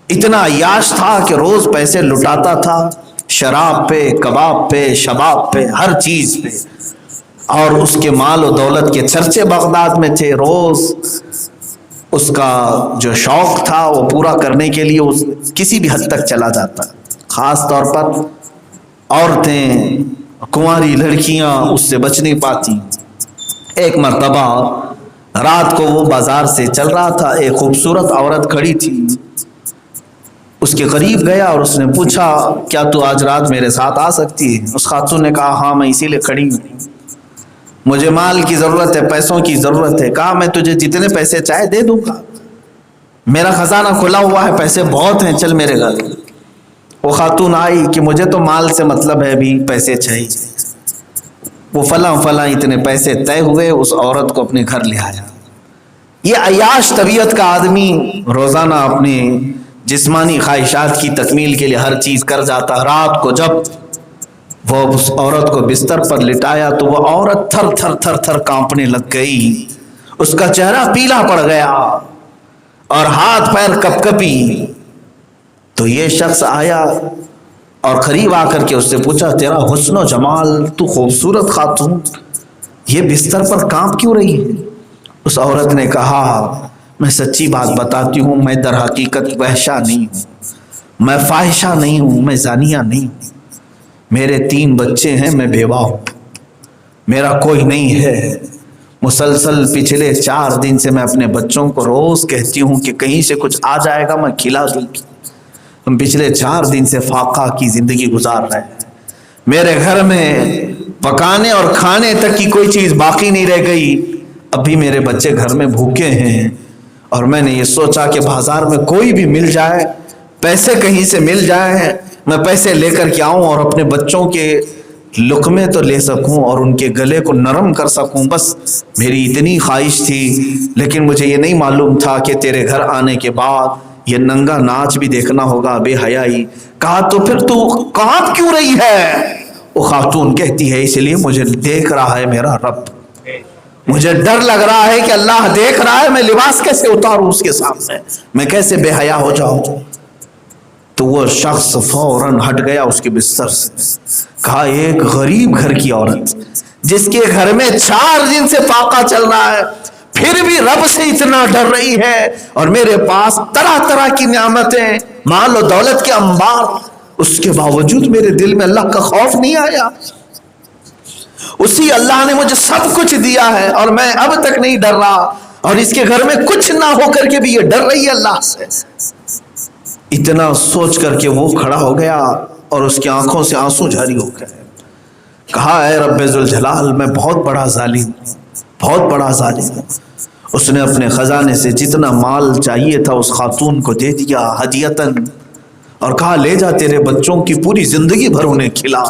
اتنا عیاش تھا کہ روز پیسے لٹاتا تھا، شراب پہ، کباب پہ، شباب پہ، ہر چیز پہ، اور اس کے مال و دولت کے چرچے بغداد میں تھے۔ روز اس کا جو شوق تھا وہ پورا کرنے کے لیے کسی بھی حد تک چلا جاتا، خاص طور پر عورتیں، کنواری لڑکیاں اس سے بچ نہیں پاتی۔ ایک مرتبہ رات کو وہ بازار سے چل رہا تھا، ایک خوبصورت عورت کھڑی تھی، اس کے قریب گیا اور اس نے پوچھا کیا تو آج رات میرے ساتھ آ سکتی ہے؟ اس خاتون نے کہا ہاں میں اسی لیے کھڑی ہوں، مجھے مال کی ضرورت ہے، پیسوں کی ضرورت ہے۔ کہا میں تجھے جتنے پیسے چاہے دے دوں گا، میرا خزانہ کھلا ہوا ہے، پیسے بہت ہیں، چل میرے گھر۔ وہ خاتون آئی کہ مجھے تو مال سے مطلب ہے بھی، پیسے چاہیے۔ وہ فلاں فلاں اتنے پیسے طے ہوئے، اس عورت کو اپنے گھر لے آیا۔ یہ عیاش طبیعت کا آدمی روزانہ اپنے جسمانی خواہشات کی تکمیل کے لیے ہر چیز کر جاتا۔ رات کو جب وہ اس عورت کو بستر پر لٹایا تو وہ عورت تھر تھر تھر تھر کانپنے لگ گئی، اس کا چہرہ پیلا پڑ گیا اور ہاتھ پیر کپ کپی۔ تو یہ شخص آیا اور قریب آ کر کے اس سے پوچھا تیرا حسن و جمال، تو خوبصورت خاتون، یہ بستر پر کانپ کیوں رہی ہے؟ اس عورت نے کہا میں سچی بات بتاتی ہوں، میں در حقیقت وحشہ نہیں ہوں، میں فاحشہ نہیں ہوں، میں زانیہ نہیں ہوں، میرے 3 بچے ہیں، میں بیوہ ہوں، میرا کوئی نہیں ہے۔ مسلسل پچھلے 4 دن سے میں اپنے بچوں کو روز کہتی ہوں کہ کہیں سے کچھ آ جائے گا میں کھلا دوں گی، ہم پچھلے 4 دن سے فاقہ کی زندگی گزار رہے ہیں، میرے گھر میں پکانے اور کھانے تک کی کوئی چیز باقی نہیں رہ گئی، اب بھی میرے بچے گھر میں بھوکے ہیں، اور میں نے یہ سوچا کہ بازار میں کوئی بھی مل جائے، پیسے کہیں سے مل جائیں، میں پیسے لے کر کے آؤں اور اپنے بچوں کے لقمے تو لے سکوں اور ان کے گلے کو نرم کر سکوں، بس میری اتنی خواہش تھی۔ لیکن مجھے یہ نہیں معلوم تھا کہ تیرے گھر آنے کے بعد یہ ننگا ناچ بھی دیکھنا ہوگا، بے حیائی۔ کہا تو پھر تو کانپ کیوں رہی ہے؟ وہ خاتون کہتی ہے اس لیے مجھے دیکھ رہا ہے میرا رب، مجھے ڈر لگ رہا ہے کہ اللہ دیکھ رہا ہے، میں لباس کیسے اتاروں اس کے سامنے، میں کیسے بے حیا ہو جاؤں۔ تو وہ شخص فوراً ہٹ گیا اس کے بستر سے. کہا ایک غریب گھر کی عورت جس کے گھر میں 4 دن سے فاقہ چل رہا ہے پھر بھی رب سے اتنا ڈر رہی ہے، اور میرے پاس طرح طرح کی نعمتیں، مال و دولت کے انبار، اس کے باوجود میرے دل میں اللہ کا خوف نہیں آیا. اسی اللہ نے مجھے سب کچھ دیا ہے اور میں اب تک نہیں ڈر رہا، اور اس کے گھر میں کچھ نہ ہو کر کے بھی یہ ڈر رہی ہے اللہ سے. اتنا سوچ کر کے وہ کھڑا ہو گیا اور اس کی آنکھوں سے آنسو جاری ہو گئے. کہا اے رب ذوالجلال، میں بہت بڑا ظالم ہوں، بہت بڑا ظالم ہوں. اس نے اپنے خزانے سے جتنا مال چاہیے تھا اس خاتون کو دے دیا ہدیتاً، اور کہا لے جا، تیرے بچوں کی پوری زندگی بھر انہیں کھلا.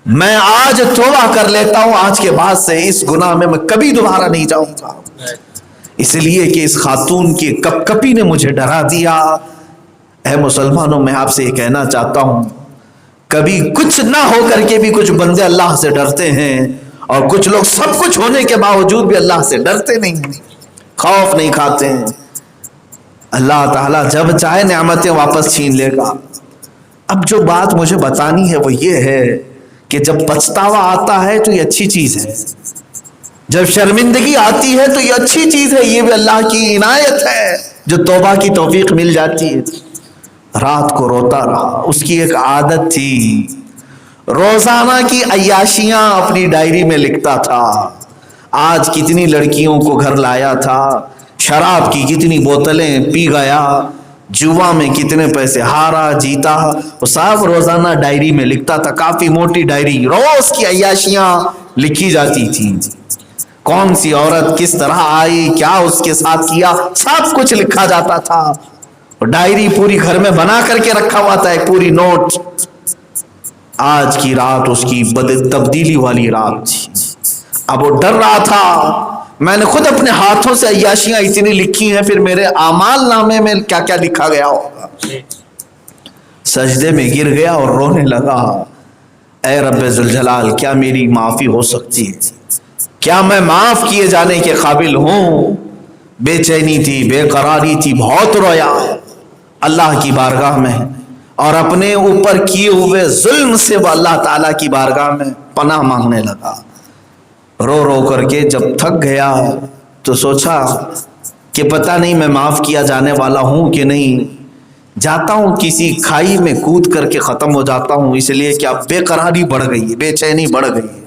میں آج توبہ کر لیتا ہوں، آج کے بعد سے اس گناہ میں کبھی دوبارہ نہیں جاؤں گا، اس لیے کہ اس خاتون کی کپ کپی نے مجھے ڈرا دیا. اے مسلمانوں، میں آپ سے یہ کہنا چاہتا ہوں، کبھی کچھ نہ ہو کر کے بھی کچھ بندے اللہ سے ڈرتے ہیں، اور کچھ لوگ سب کچھ ہونے کے باوجود بھی اللہ سے ڈرتے نہیں ہیں، خوف نہیں کھاتے ہیں. اللہ تعالیٰ جب چاہے نعمتیں واپس چھین لے گا. اب جو بات مجھے بتانی ہے وہ یہ ہے کہ جب پچھتاوا آتا ہے تو یہ اچھی چیز ہے، جب شرمندگی آتی ہے تو یہ اچھی چیز ہے، یہ بھی اللہ کی عنایت ہے جو توبہ کی توفیق مل جاتی ہے. رات کو روتا رہا. اس کی ایک عادت تھی، روزانہ کی عیاشیاں اپنی ڈائری میں لکھتا تھا. آج کتنی لڑکیوں کو گھر لایا تھا، شراب کی کتنی بوتلیں پی گیا، جوا میں کتنے پیسے ہارا جیتا، وہ سب روزانہ ڈائری میں لکھتا تھا. کافی موٹی ڈائری، روز کی عیاشیاں لکھی جاتی تھی. کون سی عورت کس طرح آئی، کیا اس کے ساتھ کیا، سب کچھ لکھا جاتا تھا. ڈائری پوری گھر میں بنا کر کے رکھا ہوا تھا، ایک پوری نوٹ. آج کی رات اس کی تبدیلی والی رات تھی. اب وہ ڈر رہا تھا، میں نے خود اپنے ہاتھوں سے عیاشیاں اتنی لکھی ہیں، پھر میرے اعمال نامے میں کیا کیا لکھا گیا ہوگا. سجدے میں گر گیا اور رونے لگا. اے رب ذوالجلال، کیا میری معافی ہو سکتی ہے؟ کیا میں معاف کیے جانے کے قابل ہوں؟ بے چینی تھی، بے قراری تھی، بہت رویا اللہ کی بارگاہ میں، اور اپنے اوپر کیے ہوئے ظلم سے وہ اللہ تعالیٰ کی بارگاہ میں پناہ مانگنے لگا. رو رو کر کے جب تھک گیا تو سوچا کہ پتہ نہیں میں معاف کیا جانے والا ہوں کہ نہیں. جاتا ہوں کسی کھائی میں کود کر کے ختم ہو جاتا ہوں، اس لیے کہ اب بے قراری بڑھ گئی ہے، بے چینی بڑھ گئی ہے.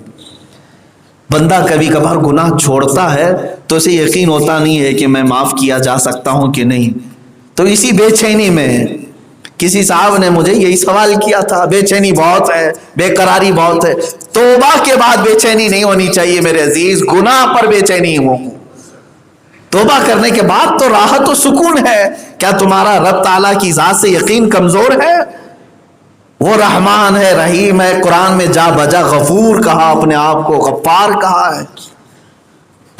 بندہ کبھی کبھار گناہ چھوڑتا ہے تو اسے یقین ہوتا نہیں ہے کہ میں معاف کیا جا سکتا ہوں کہ نہیں. تو اسی بے چینی میں کسی صاحب نے مجھے یہی سوال کیا تھا، بے چینی بہت ہے، بے قراری بہت ہے. توبہ کے بعد بے چینی نہیں ہونی چاہیے میرے عزیز، گناہ پر بے چینی ہو. توبہ کرنے کے بعد تو راحت و سکون ہے. کیا تمہارا رب تعالیٰ کی ذات سے یقین کمزور ہے؟ وہ رحمان ہے، رحیم ہے. قرآن میں جا بجا غفور کہا، اپنے آپ کو غفار کہا ہے.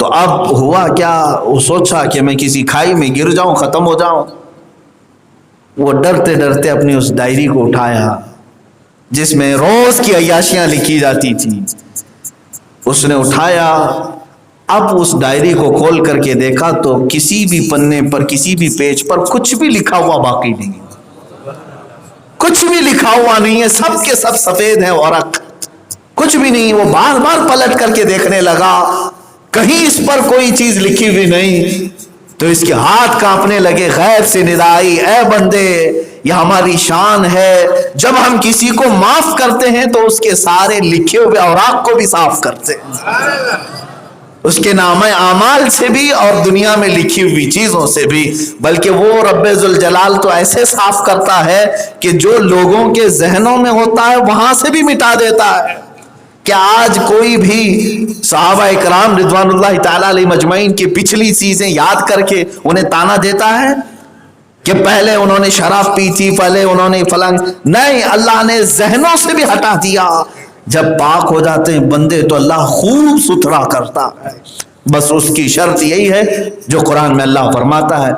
تو اب ہوا کیا، وہ سوچا کہ میں کسی کھائی میں گر جاؤں، ختم ہو جاؤں. وہ ڈرتے ڈرتے اپنی اس ڈائری کو اٹھایا جس میں روز کی عیاشیاں لکھی جاتی تھی. اس نے اٹھایا. اب اس ڈائری کو کھول کر کے دیکھا تو کسی بھی پنے پر، کسی بھی پیج پر کچھ بھی لکھا ہوا باقی نہیں، کچھ بھی لکھا ہوا نہیں ہے. سب کے سب سفید ہیں ورق، کچھ بھی نہیں. وہ بار بار پلٹ کر کے دیکھنے لگا، کہیں اس پر کوئی چیز لکھی ہوئی نہیں. تو اس کے ہاتھ کانپنے لگے. غیب سے ندا آئی، اے بندے، یہ ہماری شان ہے، جب ہم کسی کو معاف کرتے ہیں تو اس کے سارے لکھے ہوئے اوراق کو بھی صاف کرتے ہیں، اس کے نامہ اعمال سے بھی اور دنیا میں لکھی ہوئی چیزوں سے بھی. بلکہ وہ رب ذوالجلال تو ایسے صاف کرتا ہے کہ جو لوگوں کے ذہنوں میں ہوتا ہے وہاں سے بھی مٹا دیتا ہے. کہ آج کوئی بھی صحابہ اکرام رضوان اللہ تعالیٰ علیہ مجمعین کی پچھلی چیزیں یاد کر کے انہیں تانا دیتا ہے کہ پہلے انہوں نے شراب پی تھی، پہلے انہوں نے فلان. نہیں، اللہ نے ذہنوں سے بھی ہٹا دیا. جب پاک ہو جاتے ہیں بندے تو اللہ خوب ستھرا کرتا ہے. بس اس کی شرط یہی ہے جو قرآن میں اللہ فرماتا ہے،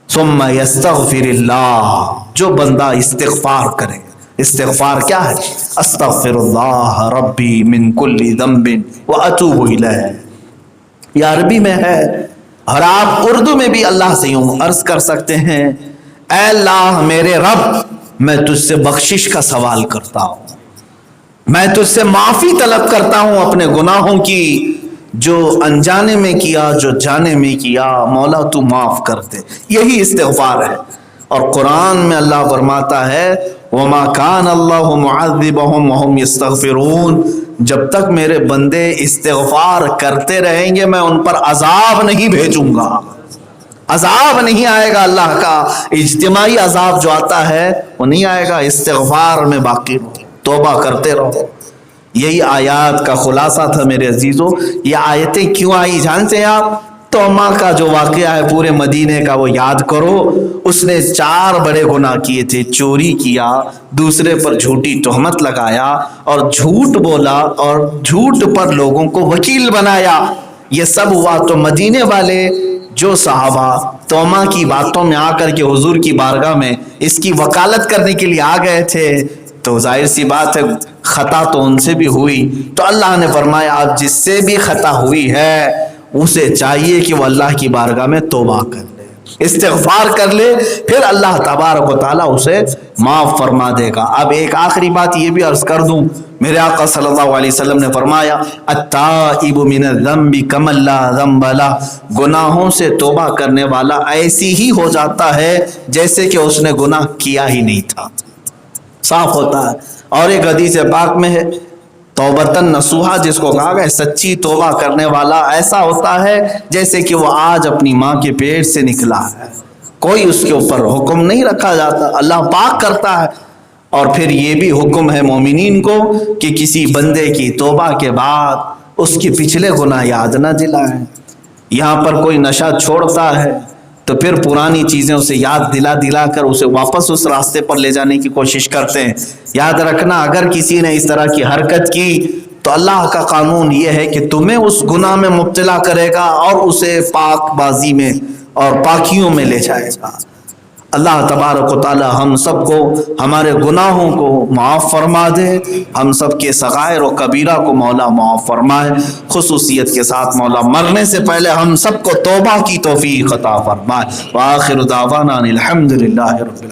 ثم یستغفر اللہ، جو بندہ استغفار کرے. استغفار کیا ہے؟ استغفر اللہ ربی من کل ذنب واتوب الیہ. یہ عربی میں ہے، اور آپ اردو میں بھی اللہ سے یوں عرض کر سکتے ہیں، اے اللہ میرے رب، میں تجھ سے بخشش کا سوال کرتا ہوں، میں تجھ سے معافی طلب کرتا ہوں اپنے گناہوں کی، جو انجانے میں کیا جو جانے میں کیا، مولا تو معاف کر دے۔ یہی استغفار ہے۔ اور قرآن میں اللہ فرماتا ہے وَمَا كَانَ اللَّهُ مُعَذِّبَهُمْ وَهُمْ يَسْتَغْفِرُونَ، جب تک میرے بندے استغفار کرتے رہیں گے میں ان پر عذاب نہیں بھیجوں گا، عذاب نہیں آئے گا۔ اللہ کا اجتماعی عذاب جو آتا ہے وہ نہیں آئے گا، استغفار میں باقی رہو، توبہ کرتے رہو۔ یہی آیات کا خلاصہ تھا میرے عزیزوں۔ یہ آیتیں کیوں آئی جانتے ہیں آپ؟ توما کا جو واقعہ ہے پورے مدینے کا وہ یاد کرو۔ اس نے 4 بڑے گناہ کیے تھے، چوری کیا، دوسرے پر جھوٹی تہمت لگایا اور جھوٹ بولا اور جھوٹ پر لوگوں کو وکیل بنایا۔ یہ سب ہوا تو مدینے والے جو صحابہ توما کی باتوں میں آ کر کے حضور کی بارگاہ میں اس کی وکالت کرنے کے لیے آ گئے تھے، تو ظاہر سی بات ہے خطا تو ان سے بھی ہوئی۔ تو اللہ نے فرمایا آپ جس سے بھی خطا ہوئی ہے اسے چاہیے کہ وہ اللہ کی بارگاہ میں توبہ کر لے، استغفار کر لے، پھر اللہ تبارک و تعالیٰ اسے معاف فرما دے گا۔ اب ایک آخری بات یہ بھی عرض کر دوں، میرے آقا صلی اللہ علیہ وسلم نے فرمایا التائب من الذنب کمن لا ذنب لہ، گناہوں سے توبہ کرنے والا ایسی ہی ہو جاتا ہے جیسے کہ اس نے گناہ کیا ہی نہیں تھا، صاف ہوتا ہے۔ اور ایک حدیث پاک میں ہے توبتن نصوحہ، جس کو کہا گیا سچی توبہ کرنے والا ایسا ہوتا ہے جیسے کہ وہ آج اپنی ماں کے پیٹ سے نکلا ہے، کوئی اس کے اوپر حکم نہیں رکھا جاتا، اللہ پاک کرتا ہے۔ اور پھر یہ بھی حکم ہے مومنین کو کہ کسی بندے کی توبہ کے بعد اس کے پچھلے گناہ یاد نہ دلائیں۔ یہاں پر کوئی نشہ چھوڑتا ہے تو پھر پرانی چیزیں اسے یاد دلا کر اسے واپس اس راستے پر لے جانے کی کوشش کرتے ہیں۔ یاد رکھنا اگر کسی نے اس طرح کی حرکت کی تو اللہ کا قانون یہ ہے کہ تمہیں اس گناہ میں مبتلا کرے گا اور اسے پاک بازی میں اور پاکیوں میں لے جائے گا۔ اللہ تبارک و تعالی ہم سب کو ہمارے گناہوں کو معاف فرما دے، ہم سب کے صغائر و کبیرہ کو مولا معاف فرمائے، خصوصیت کے ساتھ مولا مرنے سے پہلے ہم سب کو توبہ کی توفیق عطا فرمائے۔ وآخر دعوانا الحمدللہ رب العالمین۔